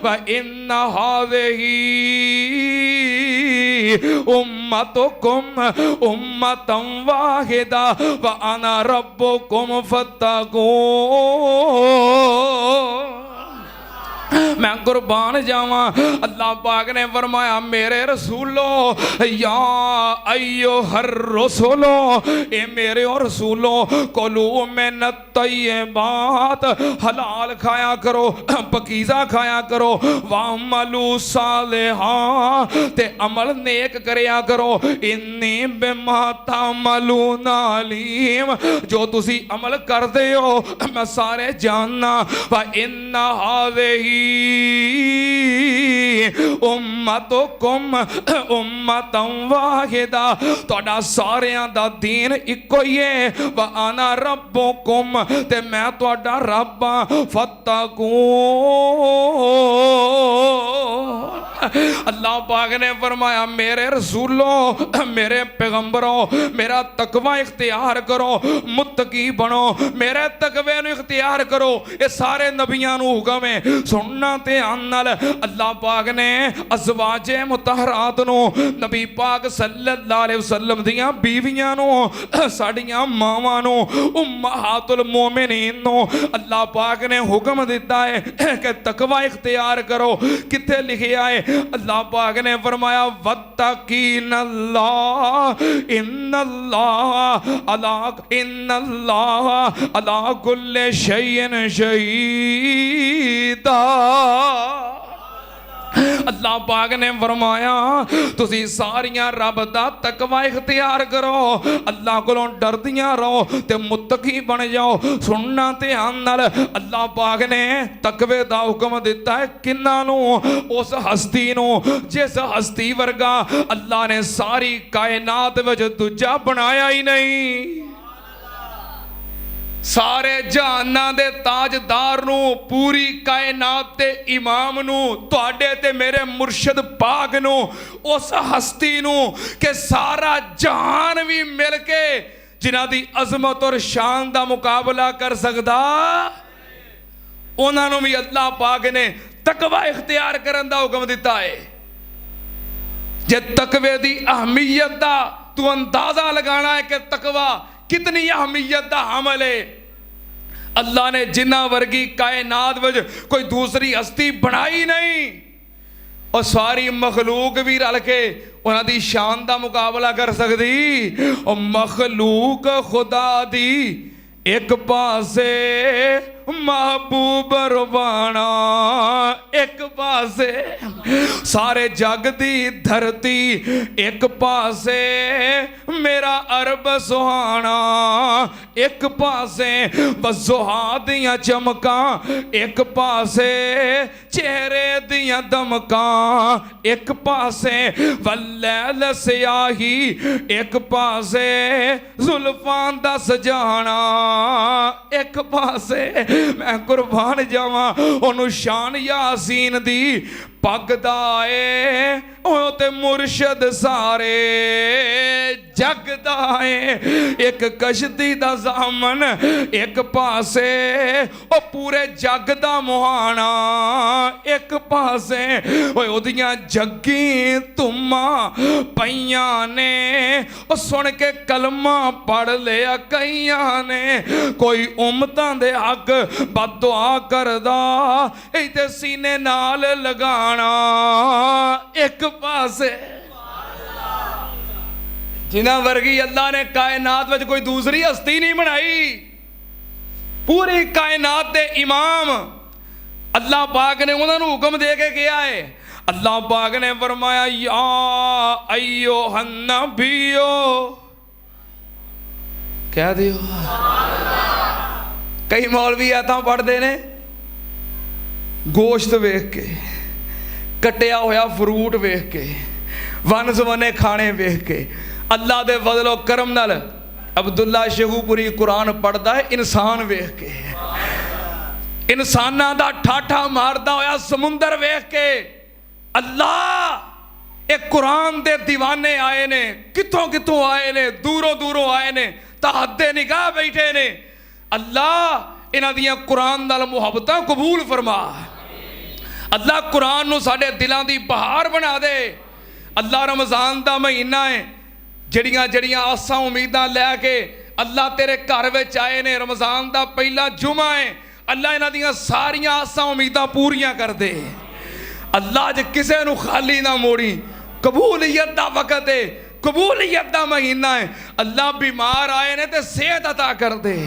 व इन्ना हाज़िही उम्मतुकुम उम्मतम वाहिदा व अना रब्बुकुम फत्तकून। मैं कुर्बान जावा। अल्लाह पाक ने फरमाया मेरे रसूलो या अय्युहर रसूलो, ए मेरे और रसूलो, कुलू मिनत तय्यबात, हलाल खाया करो, पकीज़ा खाया करो, वअमलू सालिहा, ते अमल नेक करया करो, इन्नी बिमा तअमलून अलीम, जो तुसी अमल करते हो मैं सारे जानना। व इन्ना हाज़िही उम्मतुकुम उम्मतम वाहिदा, तुहाडा सारियां दा दीन इक्को ही है। व अना रब्बुकुम, ते मैं तुहाडा रब हां, फत्तकून। अल्लाह पाक ने फरमाया मेरे रसूलों, मेरे पैगंबरों, मेरा तकवा इख्तियार करो, मुत्तकी बनो, मेरे तकवे नूं इख्तियार करो। ये सारे नबियां नूं हुक्म है। सुनना ते आन नाल अल्लाह पाक ने अज़वाजे मुतहरात नूं, नबी पाक सल्लल्लाहु अलैहि वसल्लम दियां बीवियां नूं, साडियां मावां नूं, उम्महातुल मोमिनीन नूं अल्लाह पाक ने हुक्म दिता है कि तकवा इख्तियार करो। किथे लिखिया है? अल्लाह पाक ने फरमाया वत्तकीनल्लाह इन्नल्लाह अला कुल्ले शैइन शहीदा। अल्लाह पाक ने फरमाया तुसी सारियां रब दा तकवा इख्तियार करो, अल्लाह कोलों डरदियां रहो ते मुत्तकी बन जाओ। सुनना ध्यान नाल, अल्लाह पाक ने तकवे दा हुक्म दिता है किन्ना नूं? उस हस्ती नूं जिस हस्ती वर्गा अल्लाह ने सारी कायनात विच दूजा बनाया ही नहीं। सारे जहाना दे ताजदार नूं, पूरी कायनात दे इमाम नूं, तुहाडे ते मेरे मुर्शद पाक नूं, उस हस्ती नूं कि सारा जहान भी मिल के जिन्हां दी अजमत और शान दा मुकाबला कर सकदा, उन्हां नूं भी अल्लाह पाक ने तकवा इख्तियार करन दा हुक्म दिता है। जे तकवे दी अहमियत दा तू अंदाजा लगाना है कि तकवा कितनी अहमियत दा अमल है। अल्लाह ने जिन्ना वर्गी कायनात विच कोई दूसरी हस्ती बनाई नहीं, और सारी मखलूक भी रल के उन्हां दी शान दा मुकाबला कर सकदी। और मखलूक खुदा दी एक पासे महबूब रवाना, एक पासे सारे जग दी धरती, एक पासे मेरा अरब सुहाना, एक पासे वज़ुहा दियां चमकां, एक पासे चेहरे दियां दमकां, एक पासे वल्लैल स्याही, एक पासे जुल्फां दा सजाना, एक पासे मैं कुर्बान जावा ओनू शान यासीन दी पग दा ए, ओ ते मुर्शद सारे जग दा ए। एक कश्ती दा ज़ामन, एक पासे ओ पूरे जग दा मुहाना, एक पासे ओदियां जग्गी तुमा पईयां ने, ओ सुन के कलमा पढ़ लिया कईयां ने। कोई उम्मतां दे हक बददुआ करदा, इते सीने नाल लगाना, एक पासे जिन्हां वर्गी अल्लाह ने कायनात में कोई दूसरी हस्ती नहीं बनाई। पूरी कायनात दे इमाम अल्लाह पाक ने उन्होंने हुक्म दे के किया है। अल्लाह पाक ने फरमाया या अय्युहन नबियो, कह दियो। कई मौलवी आयतां पढ़ते ने गोश्त वेख के, कटिया होया फ्रूट वेख के, वन सवने खाने वेख के। अल्लाह दे फज़ल और करम नाल अब्दुल्ला शेखूपुरी कुरान पढ़ता है इंसान वेख के, इंसाना दा ठाठा मारदा होया समुंदर वेख के। अल्लाह एक कुरान दे दीवाने आए ने, कितों कितों आए ने, दूरों दूरों आए ने, तहद्दे निगाह बैठे ने। अल्लाह इन्हां दियां कुरान नाल मुहब्बतां कबूल फरमा। अल्लाह कुरान नूं साडे दिलां दी बहार बना दे। अल्लाह रमज़ान दा महीना है, जड़ियां जड़ियां आसां उम्मीदां लैके अल्लाह तेरे घर विच आए ने। रमज़ान दा पहला जुमा है, अल्लाह इन्हां दियां सारियां आसां उम्मीदां पूरियां कर दे। अल्लाह ज किसे नूं खाली ना मोड़ी। कबूलियत दा वक्त है, कबूलियत दा महीना है। अल्लाह बीमार आए ने ते सेहत अता कर दे,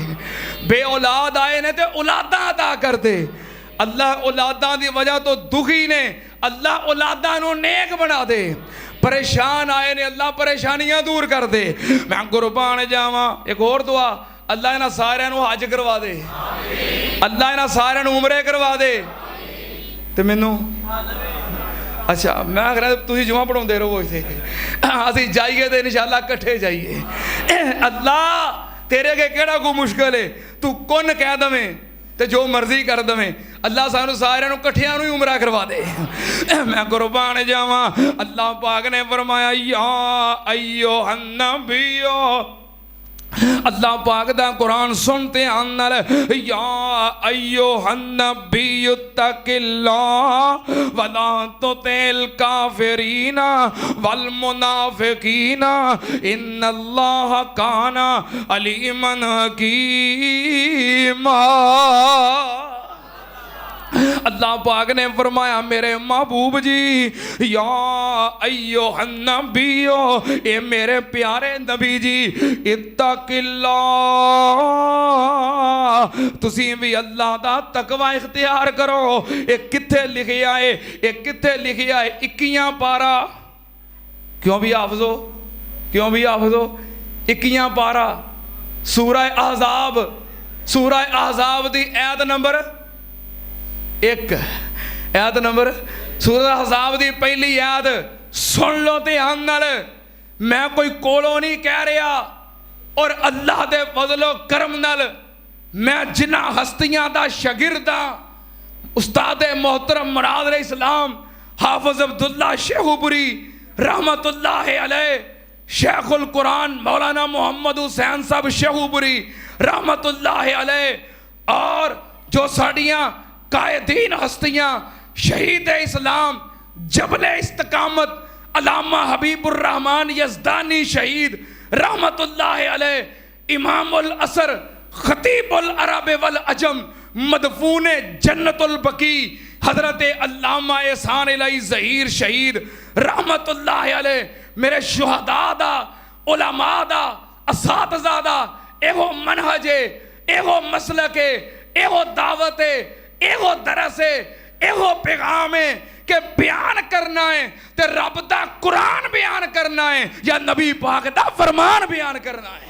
बे औलाद आए ने ते औलादां अता कर दे। अल्लाह औलादां दी वजह तो दुखी ने, अल्लाह औलादां नूं नेक बना दे। परेशान आए ने, अल्लाह परेशानियां दूर कर दे। मैं कुर्बान जावां। एक और दुआ, अल्लाह इन्हां सारियां नूं हज करवा दे, अल्लाह इन्हां सारियां नूं उमरे करवा दे। ते मैनू अच्छा मैं आखना तुसीं जुमा पढ़ाउंदे रहो इत्थे, असीं जाइए तो इंशाअल्लाह कट्ठे जाइए। अल्लाह तेरे अगे केड़ा कोई मुश्किल है, तू कुन कह दवें ते जो मर्जी कर दवें। अल्लाह सानू सारियां नूं कट्ठियां नूं ही उमरा करवा दे। मैं कुर्बान जावां। अल्लाह पाक ने फरमाया या अय्युहन नबियो, अल्लाह पाक दा कुरान सुनते आनल, या अय्युहन नबिय्यु तकिल्लाह वला तुतिल काफिरीना वल मुनाफिकीना इन्नल्लाह काना अलीमन हकीमा। अल्लाह पाक ने फरमाया मेरे महबूब जी, या अय्युहन नबियो, ए मेरे प्यारे नबी जी, इत्तकिल्लाह, तुसी भी अल्लाह दा तकवा इख्तियार करो। ये किथे लिखिया है, ये किथे लिखिया है? 21 पारा। क्यों भी हाफजो, क्यों भी हाफजो? 21 पारा सूरह अहज़ाब, सूरह अहज़ाब दी आयत नंबर 1, आयत नंबर सूरह अहज़ाब दी पहली आयत सुन लो ध्यान नाल। मैं कोई कोलों नहीं कह रहा, और अल्लाह दे फज़लो करम नाल मैं जिन्हां हस्तियां दा शागिर्द हां, उस्ताद मोहतरम मुराद इस्लाम हाफिज अब्दुल्ला शेखुपुरी रहमतुल्लाह अलैह, शेखुल कुरान मौलाना मोहम्मद हुसैन साहब शेखुपुरी रहमतुल्लाह अलैह, और जो साड़ियाँ कायदीन हस्तियाँ, शहीद इस्लाम जबले इस्तकामत अल्लामा हबीबुर रहमान यज़दानी शहीद रहमतुल्लाह अलैह, इमामुल असर खतीबुल अरब वल अजम मदफून जन्नतुल बकी हजरत अल्लामा एहसान इलाही ज़हीर शहीद रहमतुल्लाह अलैह, मेरे शुहदा दा, उलमा दा, असातिज़ा दा एहो मनहज है, एहो मसलक है, एहो दावत है, एहो दरस है, एहो पैगाम है कि बयान करना है तो रब दा कुरान बयान करना है या नबी पाक दा फरमान बयान करना है।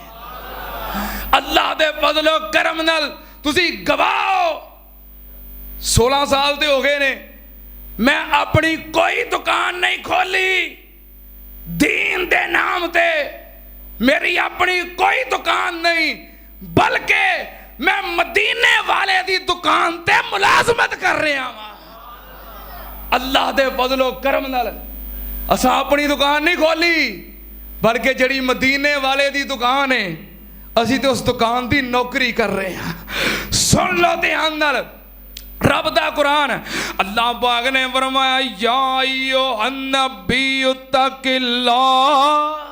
अल्लाह दे फज़लो करम नाल तुसी गवाओ। 16 साल दे हो गए ने, मैं अपनी कोई दुकान नहीं खोली दीन दे नाम ते, मेरी अपनी कोई दुकान नहीं, बल्कि मैं मदीने वाले दी दुकान ते मुलाजमत कर रहा हाँ। अल्लाह दे फज़लो करम नाल असां अपनी दुकान नहीं खोली, बल्कि जड़ी मदीने वाले दी दुकान है असी तो उस दुकान दी नौकरी कर रहे हैं। सुन लो ध्यान नाल रब दा कुरान। अल्लाह पाक ने फरमाया या अय्युहन नबिय्यु तकिल्लाह,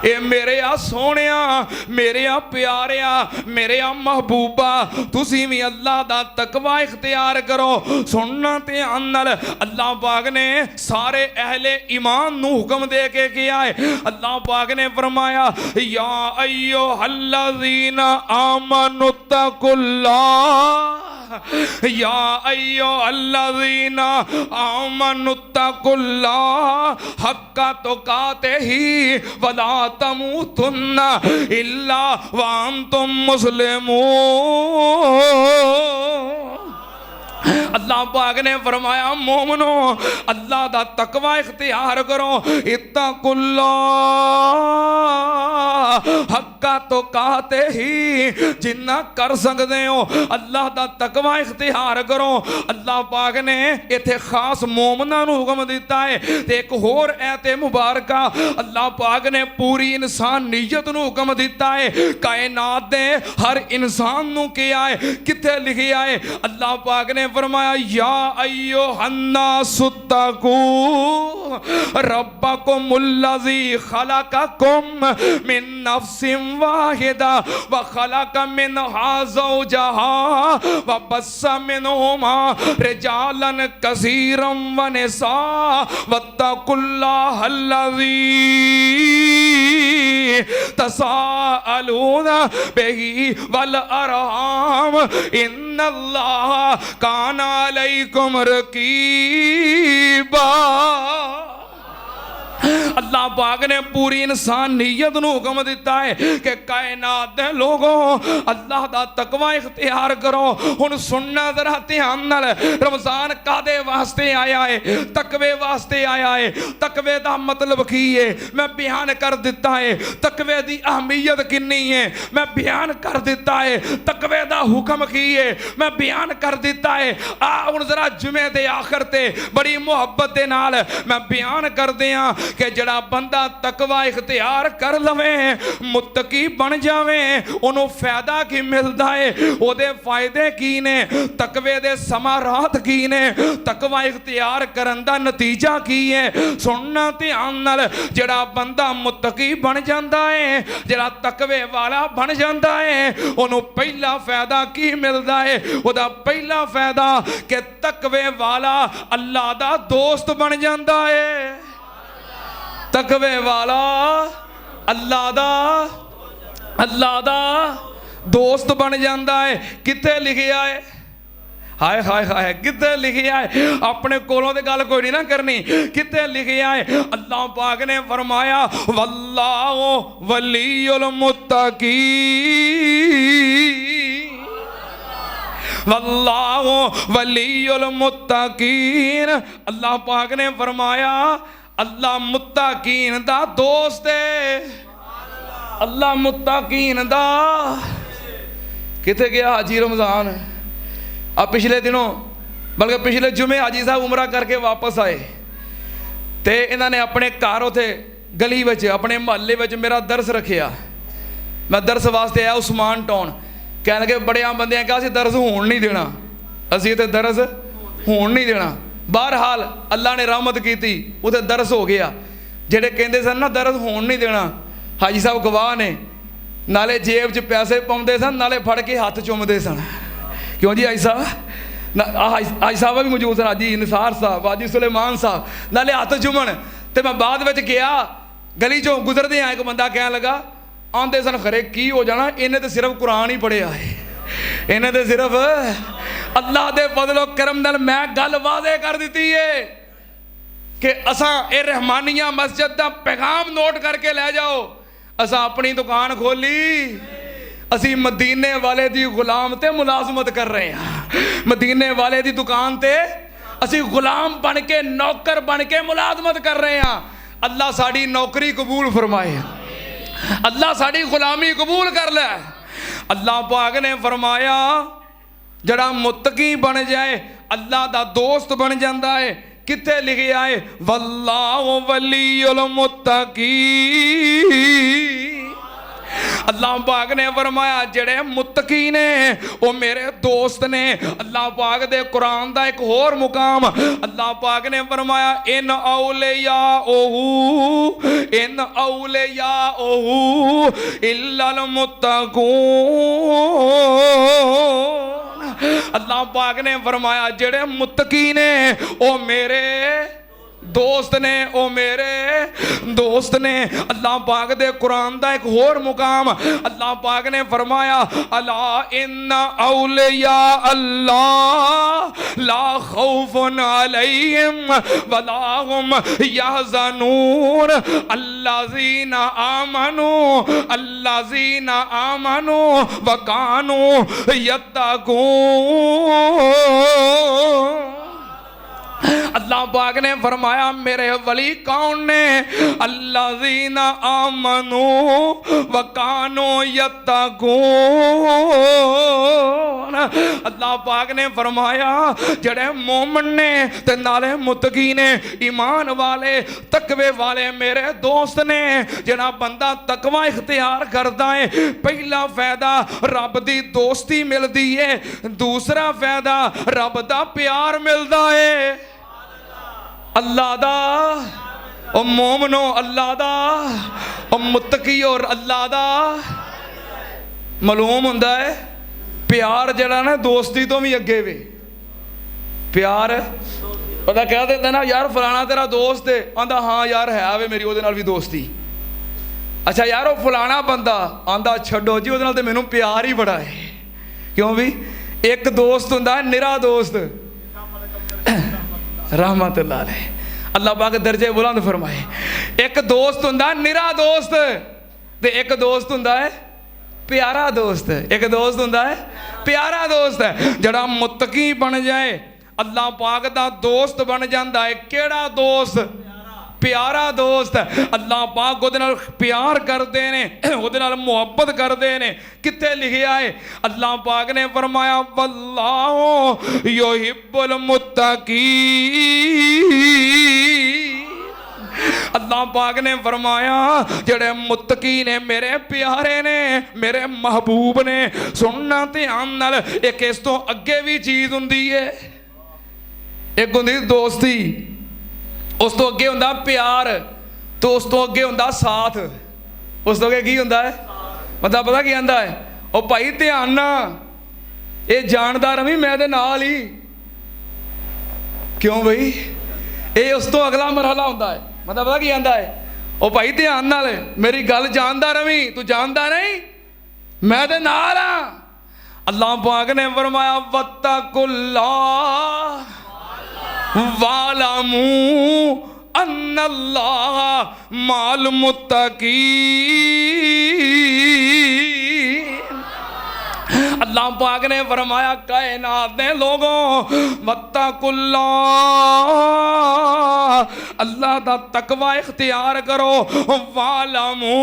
ए मेरे आ सोनिया, मेरे आ प्यारिया, मेरे आ महबूबा, तुसी भी अल्लाह दा तकवा इख्तियार करो। सुनना ते आनल अल्लाह पाक ने सारे अहले ईमान नू हुक्म दे के किया है। अल्लाह पाक ने फरमाया या अय्युहल्लज़ीना आमनुत्तकुल्लाह, या अय्युहल्लज़ीना आमनुत्तकुल्लाह हक्का तुकातिही वला तमूतुन्ना इल्ला व अंतुम मुस्लिमून। अल्लाह पाक ने फरमाया मोमनो अल्लाह दा तकवा इख्तियार करो। इत्तकुल्लाह हक्का तो कहते ही जिन्ना कर सकते हो अल्लाह दा तकवा इख्तियार करो। अल्लाह पाक ने इत्थे खास मोमना नूं हुक्म दिता है ते एक होर ऐते मुबारका अल्लाह पाक ने पूरी इंसानियत नूं हुक्म दिता है। कायनात दे हर इंसान नूं किया है, किथे लिखिया है? अल्लाह पाक ने फरमाया या अय्युहन्नासु तक़ू रब्बकुमुल्लज़ी खलक़कुम मिन नफ्सिन वाहिदा व खलक़ मिनहा ज़ौजहा व बस्सा मिनहुमा रिजालन कसीरम व निसा वत्तकुल्लाहल्लज़ी तसाअलूना बिही वल अरहाम इन्नल्लाह काना अलैकुम रकीबा। अल्लाह पाक ने पूरी इंसानियत नूं हुक्म दिता है कि कायनात दे लोगों अल्लाह दा तकवा इख्तियार करो। हुण सुनना जरा ध्यान नाल, रमजान कादे वास्ते आया है? तकवे वास्ते आया है। तकवे दा मतलब की है मैं बयान कर दिता है। तकवे दी अहमियत कितनी है मैं बयान कर दिता है। तकवे दा हुक्म की है मैं बयान कर दिता है। आ हुण जरा जुमे दे आखिर ते बड़ी मुहब्बत दे नाल मैं बयान कर दियां कि जड़ा बंदा तकवा इख्तियार कर लवे मुत्तकी बन जावे उन्होंने फायदा की मिलता है, ओदे फायदे की ने, तकवे दे समारात की ने, तकवा इख्तियार करन दा नतीजा की है। सुनना ध्यान नाल, जड़ा बंदा मुत्तकी बन जाता है, जड़ा तकवे वाला बन जाता है, उन्होंने पहला फायदा की मिलता है? ओदा पहला फायदा कि तकवे वाला अल्लाह दा दोस्त बन जाता है। तकवे वाला अल्लाह दा दोस्त बन जाता है। किथे लिखिया है? हाय हाय हाय, किथे लिखिया है? अपने कोलों ते गल कोई नहीं ना करनी। किथे लिखिया है? अल्लाह पाक ने फरमाया वल्लाहु वलियुल मुत्तकीन, वल्लाहु वलियुल मुत्तकीन। अल्लाह पाक ने फरमाया अल्लाह मुत्तकीन दा दोस्त है। अल्लाह मुत्तकीन दा किथे गया हाजी रमजान? अब पिछले दिनों बल्कि पिछले जुमे हाजी साहब उमरा करके वापस आए तो इन्होंने अपने घर उथे गली में अपने महल्ले में मेरा दरस रखिया। मैं दरस वास्ते आया उस्मान टाउन। कह लगे बड़िया बंदे कहा असीं दरस होण नहीं देना, असीं इत्थे दरस होण नहीं देना। बहरहाल अल्लाह ने रहमत की, उसे दरस हो गया। जेडे कहते सन ना दरस होण नहीं देना, हाजी साहब गवाह ने। नाले जेब च पैसे पाउंदे सन, नाले फड़ के हथ चुमते सन। क्यों जी हाजी साहब? हाजी साहब भी मौजूद सन, हाजी निसार साहब, हाजी सुलेमान साहब, नाले हथ चुमन। तो मैं बाद में गया, गली चों गुजरदे आ एक बंदा कह लगा, आंदे सन खरे की हो जाना, इन्हें तो सिर्फ कुरान ही पढ़िया है, इन्हें तो सिर्फ अल्लाह दे फजलो करम नाल मैं गल वादे कर दी है कि असा ये रहमानिया मस्जिद का पैगाम नोट करके ले जाओ। असा अपनी दुकान खोली, असी मदीने वाले दी गुलाम ते मुलाजमत कर रहे हैं। मदीने वाले दी दुकान ते असी गुलाम बन के नौकर बन के मुलाजमत कर रहे हैं। अल्लाह साड़ी नौकरी कबूल फरमाए, अल्लाह साड़ी गुलामी कबूल कर ले। अल्लाह पाक ने फरमाया जड़ा मुत्तकी बन जाए अल्लाह दा दोस्त बन जाता है। किथे लिखिया है? वल्लाहु वलियुल मुत्तकीन। अल्लाह पाक ने फरमाया जड़े मुत्तकी ने वो मेरे दोस्त ने। अल्लाह पाक दे कुरान दा एक होर मुकाम अल्लाह पाक ने फरमाया इन औलिया ओहू इल्लल मुत्तकून। अल्लाह पाक ने फरमाया जड़े मुत्तकी ने वो मेरे दोस्त ने, ओ मेरे दोस्त ने। अल्लाह पाक दे कुरान दा एक होर मुकाम अल्लाह पाक ने फरमाया अला इन्ना औलिया अल्लाह ला खौफुन अलैहिम वला हुम यहज़नून अल्लज़ीना आमनू व कानू यत्तकून। अल्लाह पाक ने फरमाया मेरे वली कौन ने? अल्लज़ीना आमनू व कानू यत्तकून। अल्लाह पाक ने फरमाया जड़े मोमन ने ते नाले मुत्तकी ने, ईमान वाले तकवे वाले मेरे दोस्त ने। जड़ा बंदा तकवा इख्तियार करता है, पहला फायदा रब दी दोस्ती मिलती है, दूसरा फायदा रब दा प्यार मिलता है। अल्लाह दा ओ मोमनो, अल्लाह दा ओ मुत्तकी और अल्लाह दा मालूम हुंदा है। प्यार जड़ा ना दोस्ती तो भी अगे वे। प्यार पता कह देता ना यार फलाना तेरा दोस्त है, आंदा हाँ यार है वे मेरी ओदे नाल भी दोस्ती। अच्छा यार वो फलाना बंदा आंदा छड्डो जी ओदे नाल ते मैनूं प्यार ही बड़ा है। क्यों भी एक दोस्त हुंदा निरा दोस्त रहमतुल्लाह अलैह, अल्लाह पाक दर्जे बुलंद फरमाए। एक दोस्त हुंदा निरा दोस्त ते एक दोस्त हुंदा है प्यारा दोस्त। एक दोस्त हुंदा है प्यारा दोस्त है। जड़ा मुत्तकी बन जाए अल्लाह पाक दा दोस्त बन जाता है। केड़ा दोस्त? प्यारा दोस्त। अल्लाह पाक उहदे नाल प्यार करते ने, उहदे नाल मुहब्बत करते ने। कित्थे लिखिया है? अल्लाह पाक ने फरमाया वल्लाहु युहिब्बुल मुत्तकीन। अल्लाह पाक ने फरमाया जेड़े मुत्तकी ने मेरे प्यारे ने, मेरे महबूब ने। सुनना ध्यान नाल, एक इस तो अगे भी चीज़ हुंदी है। एक हुंदी दोस्ती, उस तो अगे हुंदा प्यार, तो उस तो अगे हुंदा साथ। उस तो अगे की हुंदा है? मतलब पता की आंदा है? ओ भाई ध्यान ना, ये जानदा रवी मैं दे नाल ही। क्यों बई? ये उस तो अगला मरहला हुंदा है। मतलब पता की आंदा है? ओ भाई ध्यान नाल मेरी गल जानदा रवी, तू जानदा नहीं मैं दे नाल हां। अल्लाह पाक ने फरमाया वत्तकुल्लाह वालमू अन्नल्लाह माल मुत्तकीन। अल्लाह पाक ने फरमाया कायनात दे लोगों वत्तकुल्लाह, अल्लाह दा तकवा इख्तियार करो। वालमू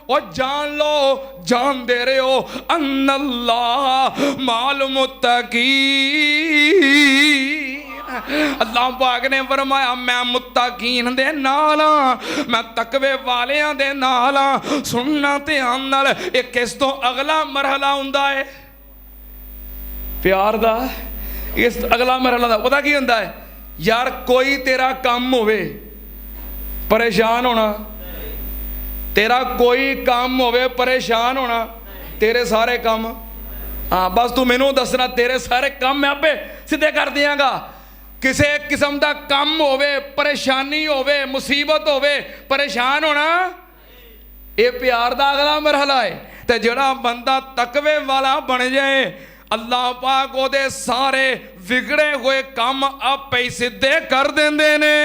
और जान लो, जान दे रहे हो अन्नल्लाह माल मुत्तकीन। अल्लाह पाक ने फरमाया मैं मुत्तकीन दे नाल हां, मैं तकवे वालियां दे नाल हां। सुनना ध्यान नाल, एक किस तो अगला मरहला हुंदा है प्यार दा। इस अगला मरहला दा पता की हुंदा है? यार कोई तेरा काम होवे परेशान होना, तेरा कोई काम होवे परेशान होना, तेरे सारे काम हाँ बस तू मैनू दसना, तेरे सारे काम मैं आपे सीधे कर दियांगा। किसी किस्म का काम होवे, परेशानी होवे, मुसीबत होवे, परेशान होना, ये प्यार का अगला मरहला है। तो जड़ा बंदा तकवे वाला बन जाए अल्लाह पाक ओदे सारे विगड़े हुए काम आपे ही सीधे कर देंदे ने।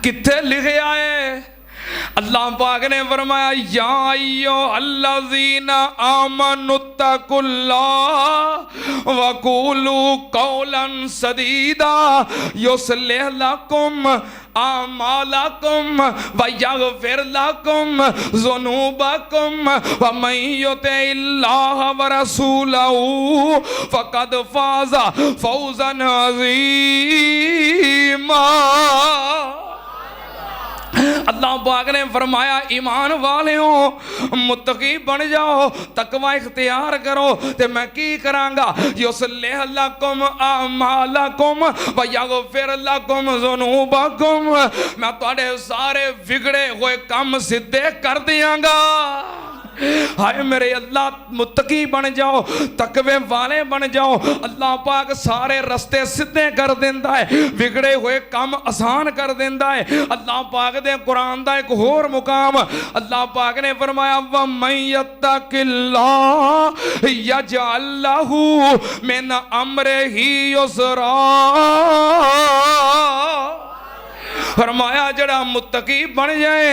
कित्थे लिखिया है? अल्लाह पाक ने फरमाया या अय्यो अल्लज़ीना आमनुत्तकुल्लाह वक़ूलू कौलन सदीदा युस्लिह लकुम आमालकुम व यगफिर लकुम ज़ुनूबकुम व मन युतिइल्लाह व रसूलहू फ़क़द फ़ाज़ा फ़ौज़न अज़ीमा। अल्लाह पाक ने फरमाया ईमान वालेओ मुत्तकी बन जाओ, तकवा इख्तियार करो ते मैं की करांगा। युस्लिह लकुम आमालकुम व यगफिर लकुम ज़ुनूबकुम, मैं तुहाडे सारे बिगड़े हुए काम सीधे कर दियांगा। हाय मेरे अल्लाह मुत्तकी बन जाओ, तकवे वाले बन जाओ, अल्लाह पाक सारे रस्ते सीधे कर देंदा है, बिगड़े हुए काम आसान कर देंदा है। अल्लाह पाक दे कुरान दा एक होर मुकाम अल्लाह पाक ने फरमाया व मन यत्तकिल्लाह यजअल लहू मिन अमरिही युसरा। फरमाया जड़ा मुत्तकी बन जाए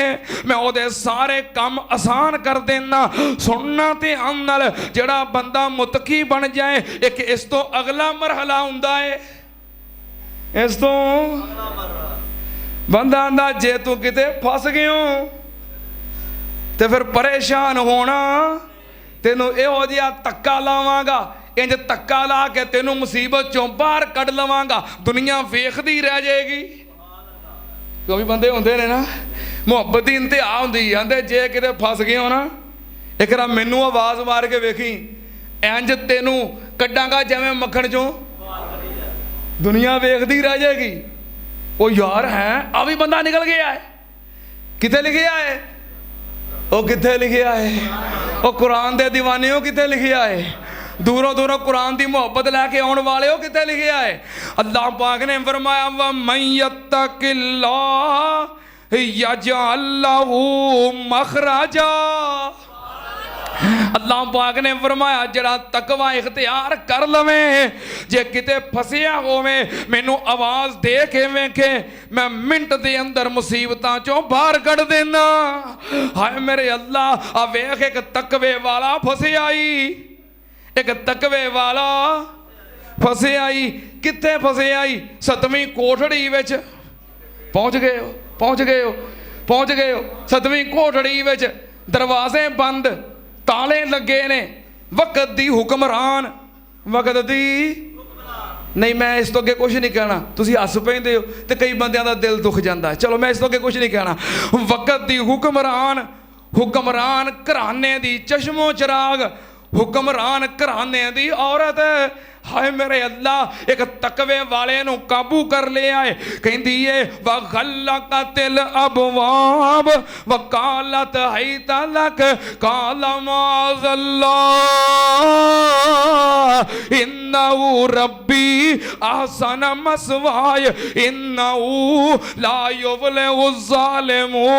मैं ओदे सारे काम आसान कर देना। सुनना ध्यान नाल, जड़ा बंदा मुत्तकी बन जाए एक इस तो अगला मरहला हुंदा है। इस तो बंदा आंदा जे तू किते फस गयो ते फिर परेशान होना, तेनू इहो जिहा धक्का लावांगा, इंज धक्का ला के तेनू मुसीबत चों बाहर कढ लवांगा, दुनिया वेखदी रह जाएगी। क्योंकि बंदे होंदे ने ना मुहब्बत दी इंतहा हुंदी, आंदे जे किते फस गए हो ना एक बार मैनू आवाज़ मार के वेखी, इंज तेनू कड्डांगा जिवें मक्खण चों दुनिया वेखदी रह जाएगी। ओ यार है आ भी बंदा निकल गया है, किथे लिखिया है, ओ किथे लिखिया है, ओ कुरान दे दीवाने हो किथे लिखिया है, दूरों दूरों कुरान की मुहब्बत लैके आने वाले हो किथे लिखिया है। अल्लाह पाक ने फरमाया वमन यत्तकिल्लाह यजअल लहू मखरजा। अल्लाह पाक ने फरमाया जरा तकवा इख्तियार कर लवे, जे किते फसिया होवे मैनू आवाज़ दे के वेखे, मैं मिनट दे अंदर मुसीबतां चों बाहर कढ़ देना। हाय मेरे अल्लाह, आ वेख एक तकवे वाला फसे आई, एक तकवे वाला फसे आई। कित्थे फसे आई? 7वीं कोठड़ी विच पहुंच गए हो, पहुंच गए हो, पहुंच गए हो 7वीं कोठड़ी विच, दरवाजे बंद, ताले लगे ने, वक्त दी हुक्मरान, वक्त दी नहीं, मैं इस तो अगे कुछ नहीं कहना, तुसी हस पैंदे हो ते कई बंदियां दा दिल दुख जांदा है, चलो मैं इस तो अगे कुछ नहीं कहना। वक्त दी हुक्मरान, हुक्मरान घराने दी चश्मो चराग, हुक्मरान घराने दी औरत। हाय मेरे अल्लाह, एक तकवे वाले नू काबू कर ले आए, कहती है वगल्लकतिल अबवाब वकालत हैतलक काल माज़ल्लाह इन्नहु रब्बी अहसन मसवाय इन्नहु ला युफ्लिहु ज़ालिमून।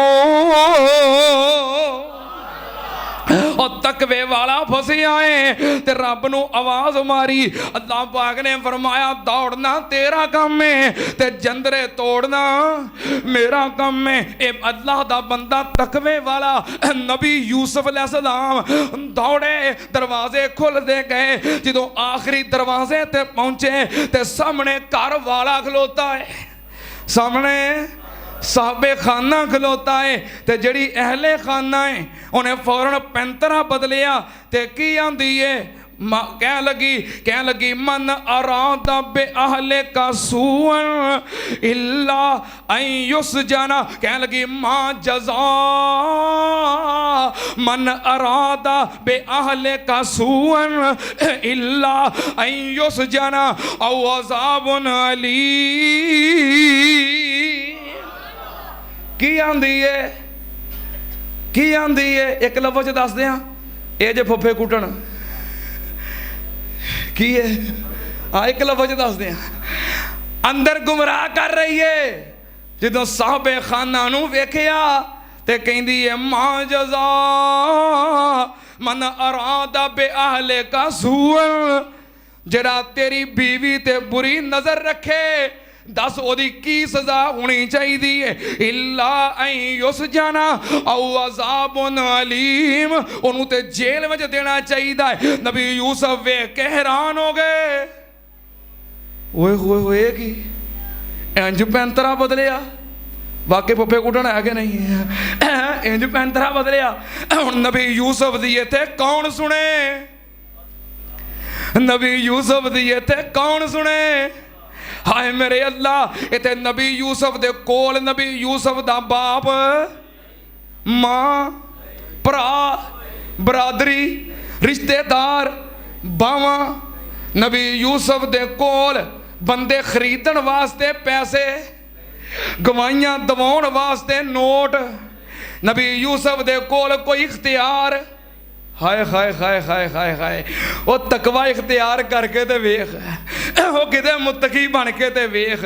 और तकवे वाला फसिया है ते रब नू आवाज मारी, अल्लाह पाक ने फरमाया दौड़ना तेरा काम है ते जंदरे तोड़ना मेरा काम है। ए अल्लाह दा बंदा तकवे वाला नबी यूसुफ अलैहिस्सलाम दौड़े, दरवाजे खुल दे गए, जदों आखिरी दरवाजे ते पहुंचे ते सामने घर वाला खलोता है, सामने साहबे खाना खलोता है, ते जड़ी अहले खाना है उन्हें फौरन पैंतरा बदलिया ते की आंदी है, कह लगी मन अरादा बे अहले का सूअन इल्ला अन युसजना, कह लगी मां जज़ा मन अरादा बे अहले का सूअन इल्ला अन युसजना औ अज़ाबुन अलीम। की आंदी है, की आंदी है, एक लफ्ज़ दस दियां, ये जे फुफे कुटन की है, हाँ एक लफ्ज़ दस दियां, अंदर गुमराह कर रही है। जदों साहबे खाना नू वेखिया ते कहंदी है मां जज़ा मन अरादा बे अहले का सूअन, जरा तेरी बीवी ते बुरी नजर रखे, दस ओदी की सजा होनी चाहिए, इल्ला अन युसजना औ अज़ाबुन अलीम, ओनू ते जेल में देना चाहिए। नबी यूसुफ वेख के हैरान हो गए, ओए होए होए की इंज पैंतरा बदलिया, वाकई पप्पे कुटन है कि नहीं, इंज पैंतरा बदलिया। हुण नबी यूसुफ दी इत्थे कौन सुने, नबी यूसुफ दी इत्थे कौन सुने। हाय मेरे अल्लाह, इत्थे नबी यूसुफ दे कोल नबी यूसुफ दा बाप मां भरा बरादरी रिश्तेदार बावा, नबी यूसुफ दे कोल बंदे खरीदण वास्ते पैसे, गवाइयां दवाउण वास्ते नोट, नबी यूसुफ दे कोल कोई इख्तियार। हाय हाय हाय हाय हाय हाय, वो तकवा इख्तियार करके ते वेख, वो किते मुत्तकी बन के ते वेख।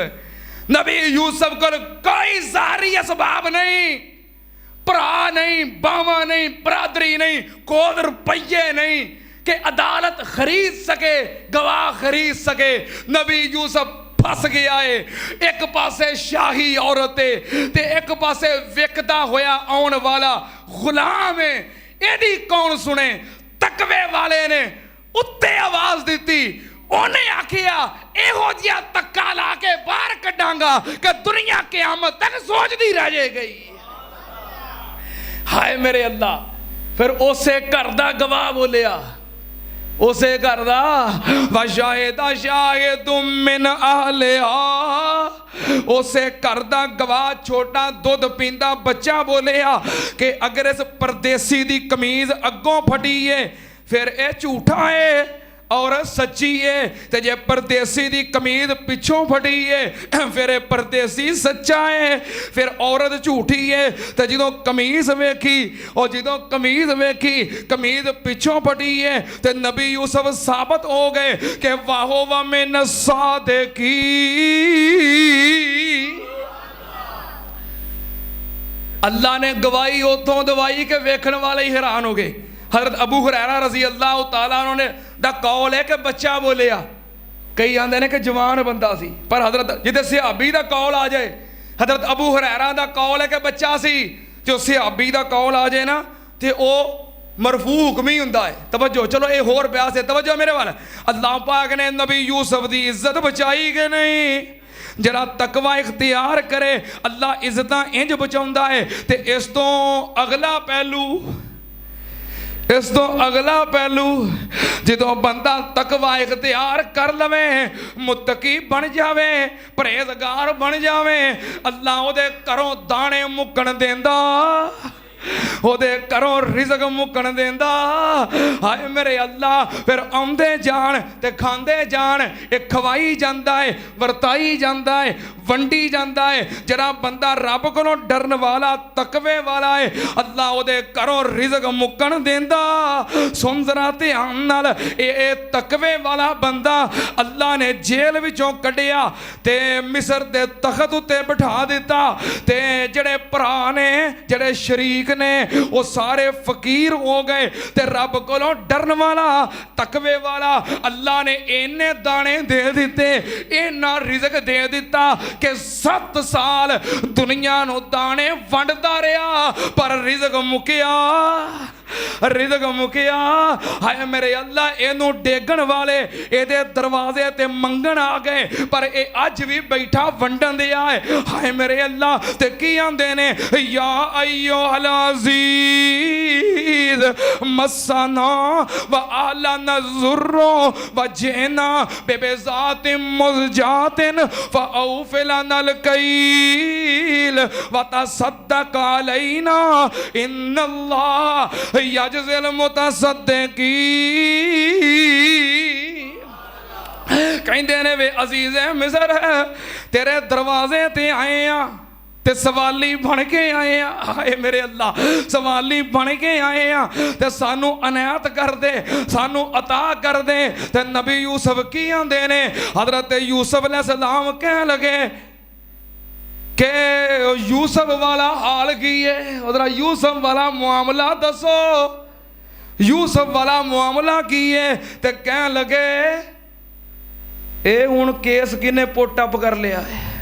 नबी यूसुफ को कोई ज़ाहरी असबाब नहीं, भरा नहीं, बावा नहीं, बरादरी नहीं, कोल रुपये नहीं कि अदालत खरीद सके, गवाह खरीद सके। नबी यूसुफ फस गया है, एक पासे शाही औरतें ते एक पासे विकदा होया आउण वाला गुलाम है। एदी कौन सुने? तकवे वाले ने उत्ते आवाज दी, उन्हें आखिया इहो जिहा धक्का ला के बाहर दियांगा कि दुनिया क़यामत तक सोचती रह जाएगी। हाय मेरे अल्लाह, फिर उसे घर दा गवाह बोलिया, उसे घर दा वशाहिदा शाहिदुम मिन अहलिहा, उसे घर दा गवाह छोटा दुध पींदा बच्चा बोलिया कि अगर इस परदेसी दी कमीज अगों फटी है फिर यह झूठा है और सच्ची है, ते जे परदेसी दी कमीज पिछों फटी है फिर परदेसी सच्चा है, फिर औरत झूठी है। ते जो कमीज वेखी और जो कमीज वेखी कमीज पिछों फटी है ते नबी यूसुफ साबित हो गए कि वाहो वा मिन सादिकी। अल्लाह ने गवाही उतों दवाई के वेखण वाले ही हैरान हो गए। हजरत अबू हुरैरा रजी अल्लाह तआला उन्होंने दा कौल है कि बच्चा बोलिया, कई आंदे ने कि जवान बंदा सी, पर हजरत जिदे सहाबी दा कौल आ जाए, हजरत अबू हुरैरा दा कौल है कि बच्चा सी, जो सहाबी दा कौल आ जाए ना ते ओ मरफू हुक्म ही हुंदा है। तवज्जो, चलो ये होर ब्यास है, तवज्जो मेरे वाल। अल्लाह पाक ने नबी यूसुफ दी इज्जत बचाई कि नहीं? जरा तकवा इख्तियार करे अल्लाह इज्जत इंज बचाउंदा है। ते इस तो अगला पहलू, इस तो अगला पहलू जो बंदा तकवा इख्तियार कर लवे, मुत्तकी बन जावे, परहेजगार बन जावे, अल्लाह ओदे घरों दाने मुक्कण देंदा, ओदे घरों रिज़क मुक्कण देंदा। हाय मेरे अल्लाह, फिर आउंदे जान ते खांदे जान, एक खवाई जांदा है, वरताई जांदा है, वंडी जांदा है। जरा बंदा रब कोलों डरन वाला तकवे वाला है, अल्लाह ओदे घरों रिज़क मुक्कण देंदा। सुन जरा ध्यान नाल, ए तकवे वाला बंदा अल्लाह ने जेल विचों कढ़िया ते मिस्र दे तख्त उत्ते बिठा दिता, ते जड़े भरा ने जड़े शरीक ने वो सारे फकीर हो गए। ते रब कोलों डरन वाला तकवे वाला अल्लाह ने इन्ने दाने दे दिते, इन्ना रिज़क दे दिता कि 7 साल दुनिया नूं दाने वंडदा रहा, पर रिज़क मुकिया, रिज़क मुकिया। हाय मेरे अल्लाह, इनू डेगण वाले एदे दरवाजे ते मंगण आ गए, पर ये अज भी बैठा वंडन दिया है। हाय मेरे अल्लाह, ते की आंदे ने, या अय्युहल अज़ीज़ मस्सना व अहलना ज़ुर्रो व जेना बेबेज़ातिन मुज़जातिन फ़अौफ़ि लनल कैल व तसद्दक़ अलैना इन्नल्लाह यजज़िल मुतसद्दिक़ीन। कहंदे ने वे अजीज़ मिस्र है, तेरे दरवाजे ते आए आ ते सवाली बन के आए आ। हाय मेरे अल्लाह, सवाली बन के आए आ ते सानू अनायत कर दे, सानू अता कर दे। ते नबी यूसुफ की आंदे ने, हजरत यूसुफ अलैहिस्सलाम कह लगे के यूसुफ वाला हाल की है, उधर यूसुफ वाला मामला दसो, यूसुफ वाला मामला की है। ते कह लगे ए हुण केस किने पुट अप कर लिया है,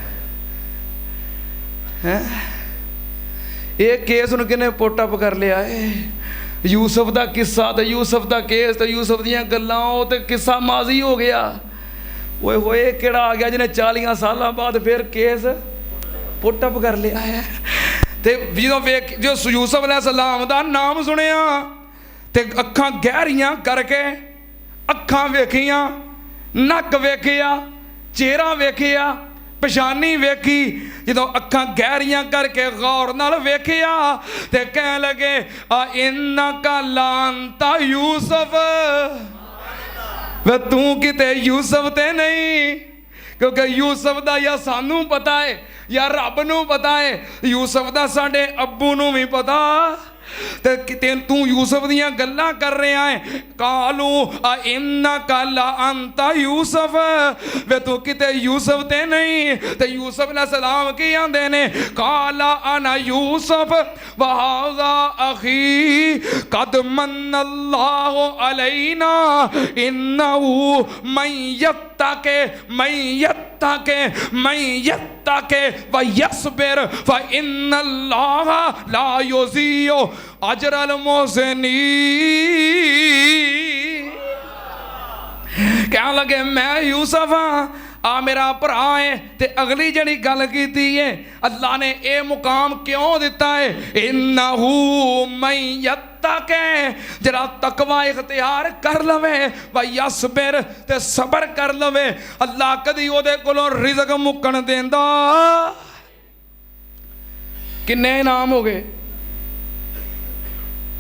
ये केस हुण किने पुट अप कर लिया है। यूसुफ दा किस्सा ते यूसुफ दा केस ते यूसुफ दियां गल्लां, ओ ते किस्सा माजी हो गया। ओए होए केड़ा आ गया जिन्हें 40 साल बाद फिर केस पुटअप कर लिया है। ते जो वेख जो यूसुफ अलैहिस्सलाम दा नाम सुनिया ते अखां गहरियां करके अखां वेखियां, नक वेखिया, चेहरा वेखिया, पछानी वेखी। जो अखां गहरियां करके गौर नाल वेखिया ते कह लगे आ इन्नका लांता यूसुफ, वे तू किते यूसुफ ते नहीं, क्योंकि यूसुफ दा या सानू पता है या रब नू पता है, यूसुफ दा साडे अब्बू नू भी पता। ते तू यूसुफ दियां गल्लां कर रहा है। कालू आ इन्नका लांता यूसुफ, वे तू किते यूसुफ ते नहीं। ते यूसुफ अलैहिस्सलाम की आंदे ने, काला अना यूसुफ व हाज़ा अखी कद मन्नल्लाहु अलैना इन्नहु मन यत्तके व यस्बिर फ इन्नल्लाह ला युज़ीउ अजरल मोहसिनीन। कह लगे मैं यूसुफ हाँ, आ मेरा भरा है। ते अगली जड़ी गल कीती है, अल्लाह ने यह मुकाम क्यों दिता है, इन्नहू मन यत्तक़ी, जरा तकवा इख्तियार कर लवे, व यस्बिर ते सबर कर लवे, अल्लाह कदी ओदे कोलों रिज़क मुक्कण देंदा। किन्ने इनाम हो गए?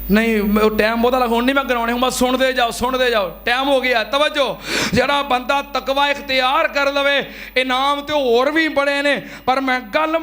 नहीं टाइम बहुत लगा, नहीं मैं गिनाने हूँ, बस सुनते जाओ, टाइम हो गया। तवज्जो, जरा बंदा तकवा इख्तियार कर लवे, इनाम तो होर भी बड़े ने, पर मैं गल